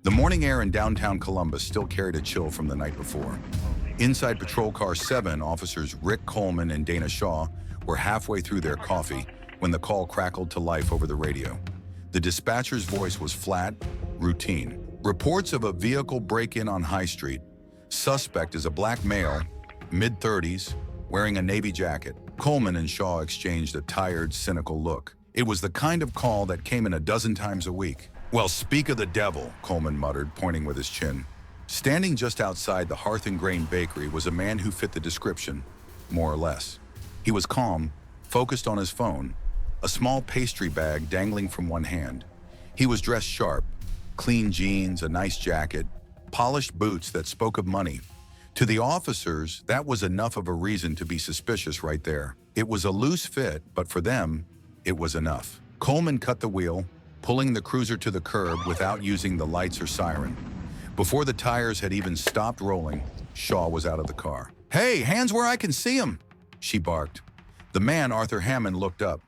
The morning air in downtown Columbus still carried a chill from the night before. Inside Patrol Car 7, officers Rick Coleman and Dana Shaw were halfway through their coffee when the call crackled to life over the radio. The dispatcher's voice was flat, routine. Reports of a vehicle break-in on High Street. Suspect is a black male, mid-30s, wearing a navy jacket. Coleman and Shaw exchanged a tired, cynical look. It was the kind of call that came in a dozen times a week. "Well, speak of the devil," Coleman muttered, pointing with his chin. Standing just outside the Hearth and Grain Bakery was a man who fit the description, more or less. He was calm, focused on his phone, a small pastry bag dangling from one hand. He was dressed sharp, clean jeans, a nice jacket, polished boots that spoke of money. To the officers, that was enough of a reason to be suspicious right there. It was a loose fit, but for them, it was enough. Coleman cut the wheel, pulling the cruiser to the curb without using the lights or siren. Before the tires had even stopped rolling, Shaw was out of the car. "Hey, hands where I can see them!" she barked. The man, Arthur Hammond, looked up.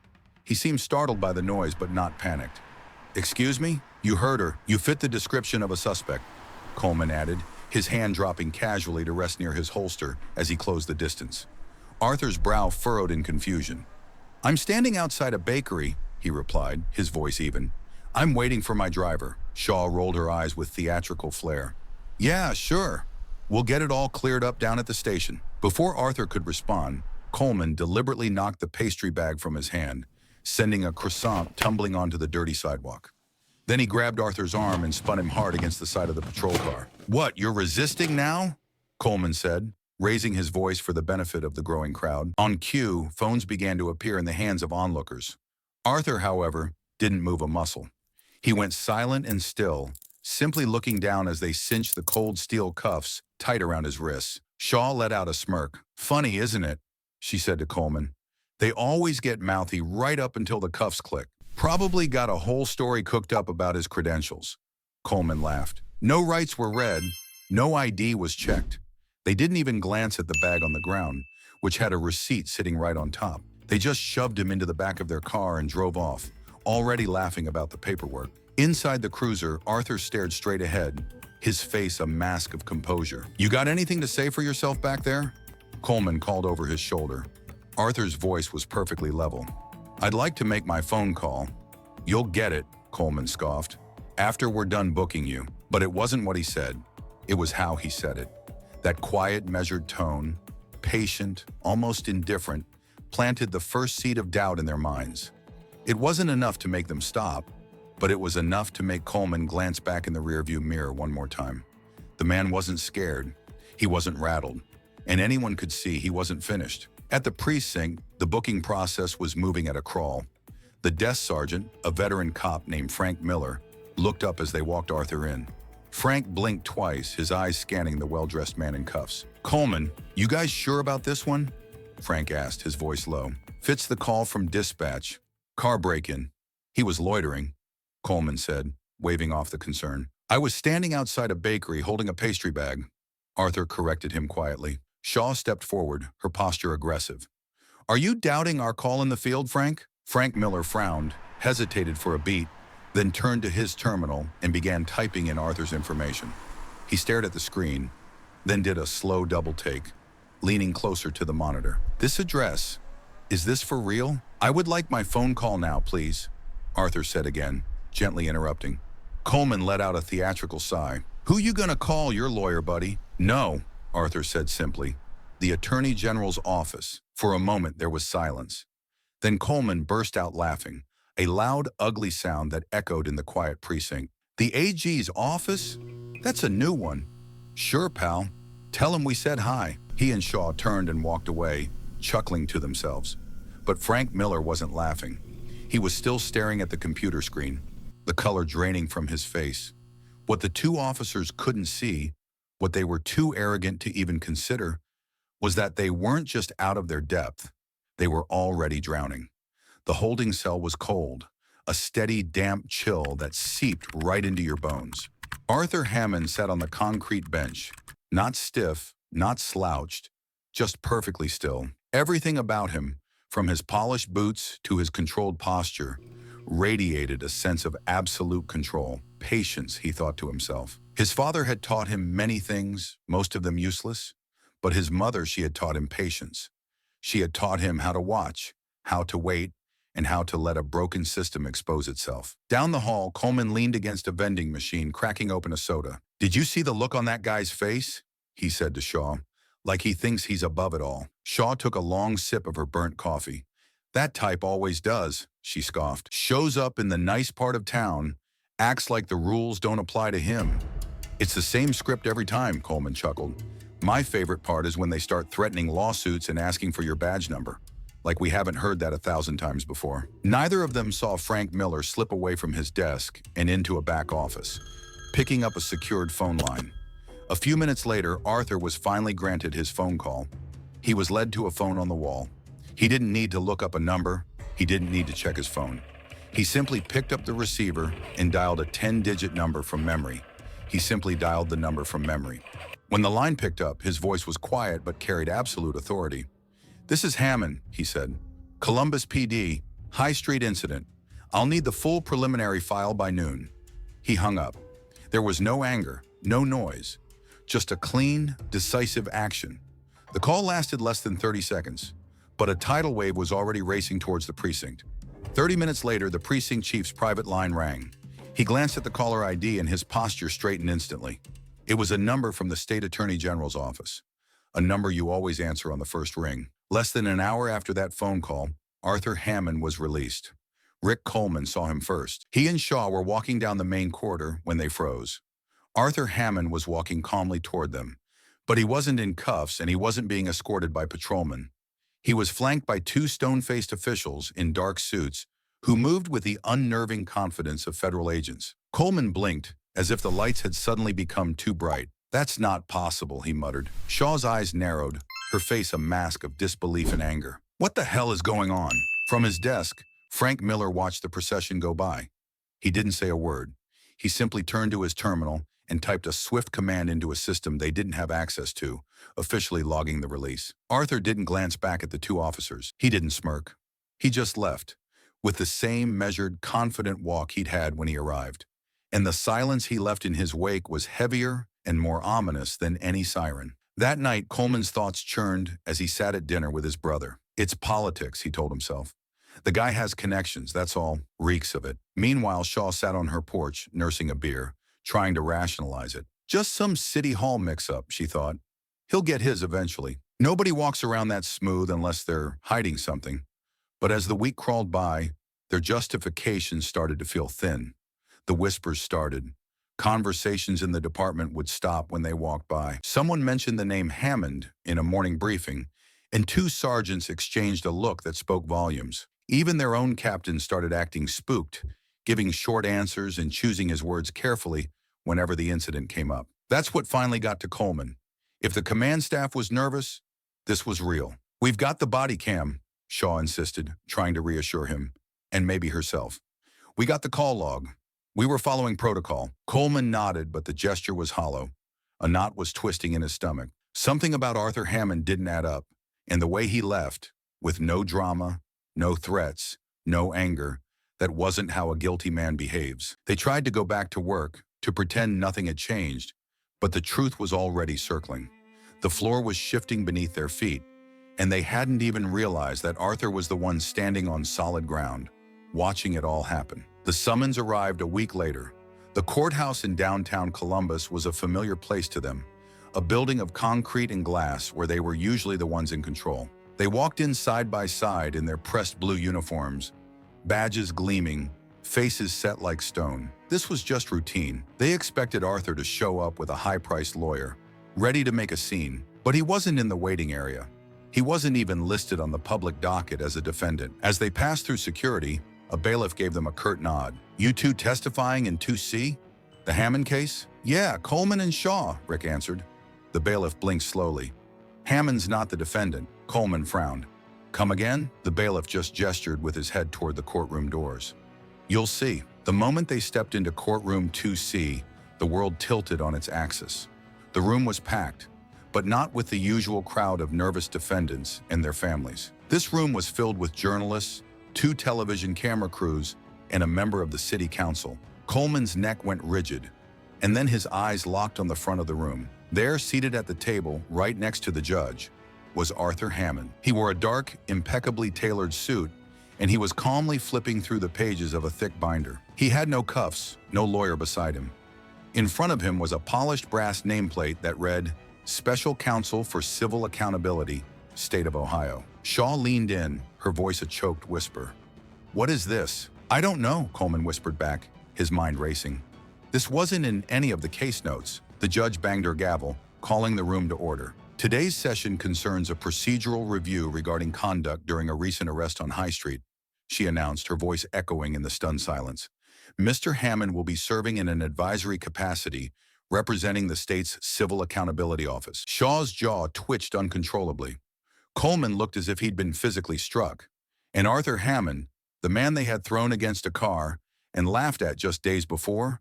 He seemed startled by the noise, but not panicked. "Excuse me? You heard her. You fit the description of a suspect," Coleman added, his hand dropping casually to rest near his holster as he closed the distance. Arthur's brow furrowed in confusion. "I'm standing outside a bakery," he replied, his voice even. "I'm waiting for my driver." Shaw rolled her eyes with theatrical flair. "Yeah, sure. We'll get it all cleared up down at the station." Before Arthur could respond, Coleman deliberately knocked the pastry bag from his hand, sending a croissant tumbling onto the dirty sidewalk. Then he grabbed Arthur's arm and spun him hard against the side of the patrol car. "What, you're resisting now?" Coleman said, raising his voice for the benefit of the growing crowd. On cue, phones began to appear in the hands of onlookers. Arthur, however, didn't move a muscle. He went silent and still, simply looking down as they cinched the cold steel cuffs tight around his wrists. Shaw let out a smirk. "Funny, isn't it?" she said to Coleman. "They always get mouthy right up until the cuffs click. Probably got a whole story cooked up about his credentials." Coleman laughed. "No rights were read, no ID was checked. They didn't even glance at the bag on the ground, which had a receipt sitting right on top. They just shoved him into the back of their car and drove off, already laughing about the paperwork." Inside the cruiser, Arthur stared straight ahead, his face a mask of composure. "You got anything to say for yourself back there?" Coleman called over his shoulder. Arthur's voice was perfectly level. "I'd like to make my phone call." "You'll get it," Coleman scoffed, "after we're done booking you." But it wasn't what he said. It was how he said it. That quiet, measured tone, patient, almost indifferent, planted the first seed of doubt in their minds. It wasn't enough to make them stop, but it was enough to make Coleman glance back in the rearview mirror one more time. The man wasn't scared. He wasn't rattled. And anyone could see he wasn't finished. At the precinct, the booking process was moving at a crawl. The desk sergeant, a veteran cop named Frank Miller, looked up as they walked Arthur in. Frank blinked twice, his eyes scanning the well-dressed man in cuffs. "Coleman, you guys sure about this one?" Frank asked, his voice low. "Fits the call from dispatch. Car break-in." "He was loitering," Coleman said, waving off the concern. "I was standing outside a bakery holding a pastry bag," Arthur corrected him quietly. Shaw stepped forward, her posture aggressive. "Are you doubting our call in the field, Frank?" Frank Miller frowned, hesitated for a beat, then turned to his terminal and began typing in Arthur's information. He stared at the screen, then did a slow double take, leaning closer to the monitor. "This address, is this for real? I would like my phone call now, please," Arthur said again, gently interrupting. Coleman let out a theatrical sigh. "Who you gonna call, your lawyer, buddy?" "No," Arthur said simply. "The Attorney General's office." For a moment there was silence. Then Coleman burst out laughing, a loud, ugly sound that echoed in the quiet precinct. "The AG's office? That's a new one." "Sure, pal. Tell him we said hi." He and Shaw turned and walked away, chuckling to themselves. But Frank Miller wasn't laughing. He was still staring at the computer screen, the color draining from his face. What the two officers couldn't see, what they were too arrogant to even consider, was that they weren't just out of their depth. They were already drowning. The holding cell was cold, a steady, damp chill that seeped right into your bones. Arthur Hammond sat on the concrete bench, not stiff, not slouched, just perfectly still. Everything about him, from his polished boots to his controlled posture, radiated a sense of absolute control. patience, he thought to himself. His father had taught him many things, most of them useless, but his mother, she had taught him patience. She had taught him how to watch, how to wait, and how to let a broken system expose itself. Down the hall, Coleman leaned against a vending machine, cracking open a soda. "Did you see the look on that guy's face?" he said to Shaw. "Like he thinks he's above it all." Shaw took a long sip of her burnt coffee. "That type always does," she scoffed. "Shows up in the nice part of town, acts like the rules don't apply to him." "It's the same script every time," Coleman chuckled. "My favorite part is when they start threatening lawsuits and asking for your badge number. Like we haven't heard that 1,000 times before." Neither of them saw Frank Miller slip away from his desk and into a back office, picking up a secured phone line. A few minutes later, Arthur was finally granted his phone call. He was led to a phone on the wall. He didn't need to look up a number. He didn't need to check his phone. He simply picked up the receiver and dialed a 10-digit number from memory. He simply dialed the number from memory. When the line picked up, his voice was quiet but carried absolute authority. "This is Hammond," he said. "Columbus PD, High Street incident. I'll need the full preliminary file by noon." He hung up. There was no anger, no noise, just a clean, decisive action. The call lasted less than 30 seconds, but a tidal wave was already racing towards the precinct. 30 minutes later, the precinct chief's private line rang. He glanced at the caller ID and his posture straightened instantly. It was a number from the state attorney general's office, a number you always answer on the first ring. Less than an hour after that phone call, Arthur Hammond was released. Rick Coleman saw him first. He and Shaw were walking down the main corridor when they froze. Arthur Hammond was walking calmly toward them, but he wasn't in cuffs and he wasn't being escorted by patrolmen. He was flanked by two stone-faced officials in dark suits who moved with the unnerving confidence of federal agents. Coleman blinked, as if the lights had suddenly become too bright. "That's not possible," he muttered. Shaw's eyes narrowed, her face a mask of disbelief and anger. "What the hell is going on?" From his desk, Frank Miller watched the procession go by. He didn't say a word. He simply turned to his terminal and typed a swift command into a system they didn't have access to, officially logging the release. Arthur didn't glance back at the two officers. He didn't smirk. He just left, with the same measured, confident walk he'd had when he arrived. And the silence he left in his wake was heavier and more ominous than any siren. That night, Coleman's thoughts churned as he sat at dinner with his brother. "It's politics," he told himself. "The guy has connections, that's all. Reeks of it." Meanwhile, Shaw sat on her porch, nursing a beer, trying to rationalize it. "Just some city hall mix-up," she thought. "He'll get his eventually. Nobody walks around that smooth unless they're hiding something." But as the week crawled by, their justifications started to feel thin. The whispers started. Conversations in the department would stop when they walked by. Someone mentioned the name Hammond in a morning briefing, and two sergeants exchanged a look that spoke volumes. Even their own captain started acting spooked, giving short answers and choosing his words carefully whenever the incident came up. That's what finally got to Coleman. If the command staff was nervous, this was real. "We've got the body cam," Shaw insisted, trying to reassure him, and maybe herself. "We got the call log. We were following protocol." Coleman nodded, but the gesture was hollow. A knot was twisting in his stomach. Something about Arthur Hammond didn't add up, and the way he left, with no drama, no threats, no anger, that wasn't how a guilty man behaves. They tried to go back to work, to pretend nothing had changed, but the truth was already circling. The floor was shifting beneath their feet, and they hadn't even realized that Arthur was the one standing on solid ground, watching it all happen. The summons arrived a week later. The courthouse in downtown Columbus was a familiar place to them, a building of concrete and glass where they were usually the ones in control. They walked in side by side in their pressed blue uniforms, badges gleaming, faces set like stone. This was just routine. They expected Arthur to show up with a high-priced lawyer, ready to make a scene, but he wasn't in the waiting area. He wasn't even listed on the public docket as a defendant. As they passed through security, a bailiff gave them a curt nod. "You two testifying in 2C? The Hammond case?" "Yeah, Coleman and Shaw," Rick answered. The bailiff blinked slowly. "Hammond's not the defendant." Coleman frowned. "Come again?" The bailiff just gestured with his head toward the courtroom doors. "You'll see." The moment they stepped into courtroom 2C, the world tilted on its axis. The room was packed, but not with the usual crowd of nervous defendants and their families. This room was filled with journalists, two television camera crews, and a member of the city council. Coleman's neck went rigid, and then his eyes locked on the front of the room. There, seated at the table, right next to the judge, was Arthur Hammond. He wore a dark, impeccably tailored suit, and he was calmly flipping through the pages of a thick binder. He had no cuffs, no lawyer beside him. In front of him was a polished brass nameplate that read, "Special Counsel for Civil Accountability, State of Ohio." Shaw leaned in, her voice a choked whisper. "What is this?" "I don't know," Coleman whispered back, his mind racing. "This wasn't in any of the case notes." The judge banged her gavel, calling the room to order. "Today's session concerns a procedural review regarding conduct during a recent arrest on High Street," she announced, her voice echoing in the stunned silence. "Mr. Hammond will be serving in an advisory capacity, representing the state's Civil Accountability Office." Shaw's jaw twitched uncontrollably. Coleman looked as if he'd been physically struck, and Arthur Hammond, the man they had thrown against a car and laughed at just days before,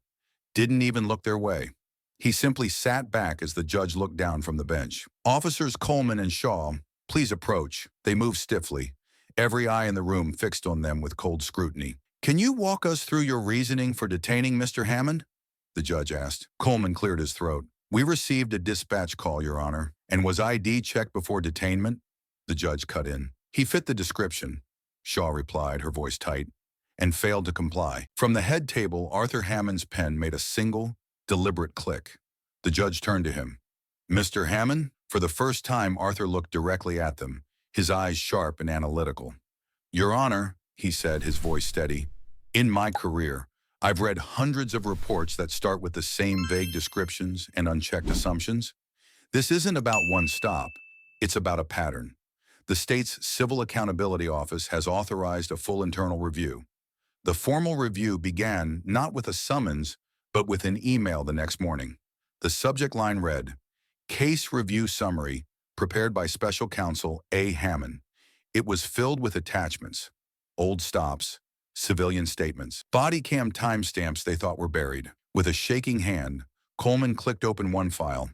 didn't even look their way. He simply sat back as the judge looked down from the bench. "Officers Coleman and Shaw, please approach." They moved stiffly, every eye in the room fixed on them with cold scrutiny. "Can you walk us through your reasoning for detaining Mr. Hammond?" the judge asked. Coleman cleared his throat. "We received a dispatch call, Your Honor." "And was ID checked before detainment?" the judge cut in. "He fit the description," Shaw replied, her voice tight, "and failed to comply." From the head table, Arthur Hammond's pen made a single, deliberate click. The judge turned to him. "Mr. Hammond?" For the first time, Arthur looked directly at them, his eyes sharp and analytical. "Your Honor," he said, his voice steady, "in my career, I've read hundreds of reports that start with the same vague descriptions and unchecked assumptions. This isn't about one stop. It's about a pattern. The state's Civil Accountability Office has authorized a full internal review. The formal review began not with a summons, but with an email the next morning. The subject line read, "Case Review Summary, prepared by Special Counsel A. Hammond." It was filled with attachments, old stops, civilian statements, body cam timestamps they thought were buried. With a shaking hand, Coleman clicked open one file.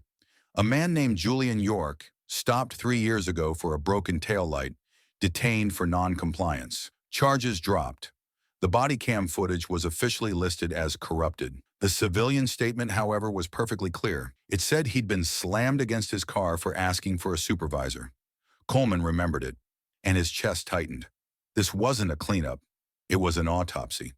"A man named Julian York, stopped 3 years ago for a broken taillight, detained for non-compliance. Charges dropped." The body cam footage was officially listed as corrupted. The civilian statement, however, was perfectly clear. It said he'd been slammed against his car for asking for a supervisor. Coleman remembered it, and his chest tightened. This wasn't a cleanup. It was an autopsy.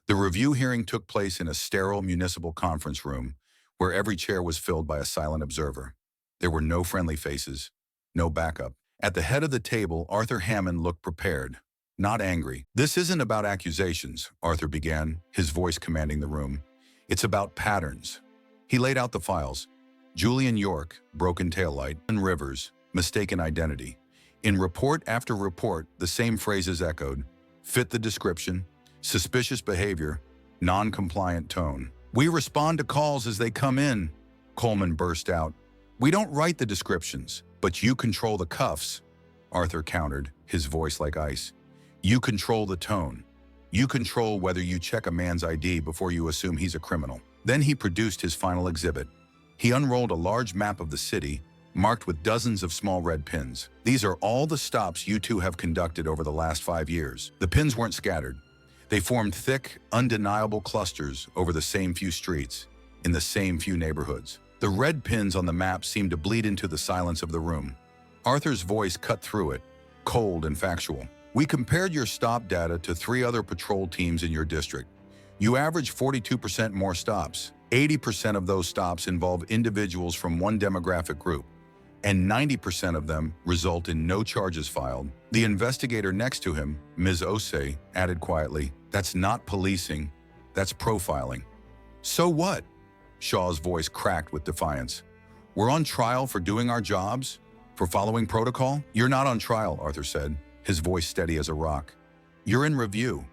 The review hearing took place in a sterile municipal conference room, where every chair was filled by a silent observer. There were no friendly faces, no backup. At the head of the table, Arthur Hammond looked prepared, not angry. "This isn't about accusations," Arthur began, his voice commanding the room. "It's about patterns." He laid out the files. Julian York, broken taillight, and Rivers, mistaken identity. In report after report, the same phrases echoed: fit the description, suspicious behavior, non-compliant tone. "We respond to calls as they come in," Coleman burst out. "We don't write the descriptions, but you control the cuffs," Arthur countered, his voice like ice. "You control the tone. You control whether you check a man's ID before you assume he's a criminal." Then he produced his final exhibit. He unrolled a large map of the city, marked with dozens of small red pins. "These are all the stops you two have conducted over the last 5 years." The pins weren't scattered. They formed thick, undeniable clusters over the same few streets, in the same few neighborhoods. The red pins on the map seemed to bleed into the silence of the room. Arthur's voice cut through it, cold and factual. "We compared your stop data to 3 other patrol teams in your district. You average 42% more stops. 80% of those stops involve individuals from one demographic group, and 90% of them result in no charges filed." The investigator next to him, Ms. Osei, added quietly, "That's not policing, that's profiling." "So what?" Shaw's voice cracked with defiance. "We're on trial for doing our jobs? For following protocol?" "You're not on trial," Arthur said, his voice steady as a rock. "You're in review."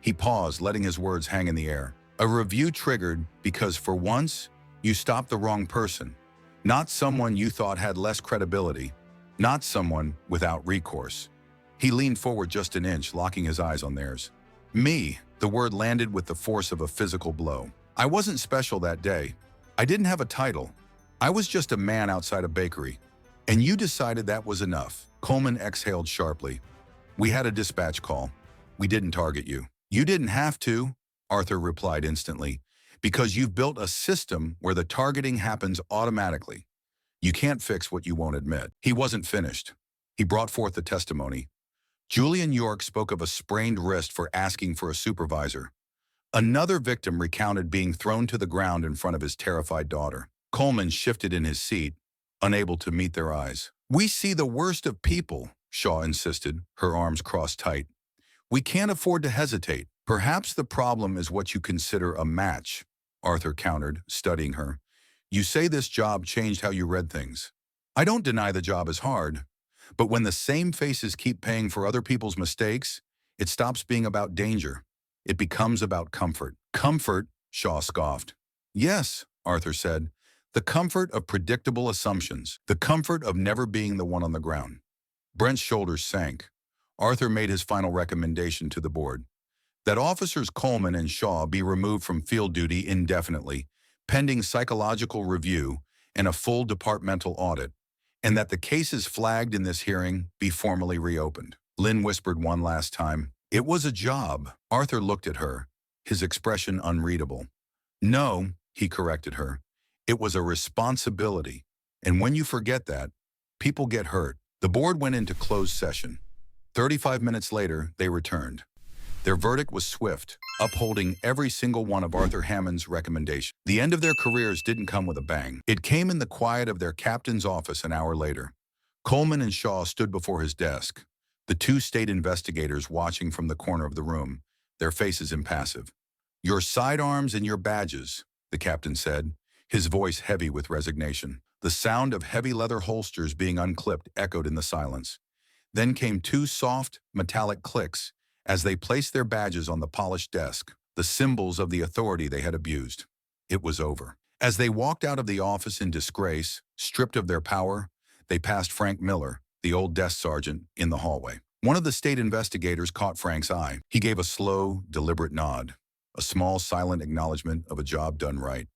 He paused, letting his words hang in the air. "A review triggered because, for once, you stopped the wrong person. Not someone you thought had less credibility. Not someone without recourse." He leaned forward just an inch, locking his eyes on theirs. "Me," the word landed with the force of a physical blow. "I wasn't special that day. I didn't have a title. I was just a man outside a bakery. And you decided that was enough." Coleman exhaled sharply. "We had a dispatch call. We didn't target you." "You didn't have to," Arthur replied instantly. Because you've built a system where the targeting happens automatically. You can't fix what you won't admit. He wasn't finished. He brought forth the testimony. Julian York spoke of a sprained wrist for asking for a supervisor. Another victim recounted being thrown to the ground in front of his terrified daughter. Coleman shifted in his seat, unable to meet their eyes. "We see the worst of people," Shaw insisted, her arms crossed tight. "We can't afford to hesitate. Perhaps the problem is what you consider a match," Arthur countered, studying her. "You say this job changed how you read things. I don't deny the job is hard, but when the same faces keep paying for other people's mistakes, it stops being about danger. It becomes about comfort." "Comfort?" Shaw scoffed. "Yes," Arthur said. "The comfort of predictable assumptions. The comfort of never being the one on the ground." Brent's shoulders sank. Arthur made his final recommendation to the board. That officers Coleman and Shaw be removed from field duty indefinitely, pending psychological review and a full departmental audit, and that the cases flagged in this hearing be formally reopened. Lynn whispered one last time, "It was a job." Arthur looked at her, his expression unreadable. "No," he corrected her, "it was a responsibility. And when you forget that, people get hurt." The board went into closed session. 35 minutes later, they returned. Their verdict was swift, upholding every single one of Arthur Hammond's recommendations. The end of their careers didn't come with a bang. It came in the quiet of their captain's office an hour later. Coleman and Shaw stood before his desk, the two state investigators watching from the corner of the room, their faces impassive. "Your sidearms and your badges," the captain said, his voice heavy with resignation. The sound of heavy leather holsters being unclipped echoed in the silence. Then came two soft, metallic clicks as they placed their badges on the polished desk, the symbols of the authority they had abused. It was over. As they walked out of the office in disgrace, stripped of their power, they passed Frank Miller, the old desk sergeant, in the hallway. One of the state investigators caught Frank's eye. He gave a slow, deliberate nod, a small, silent acknowledgement of a job done right.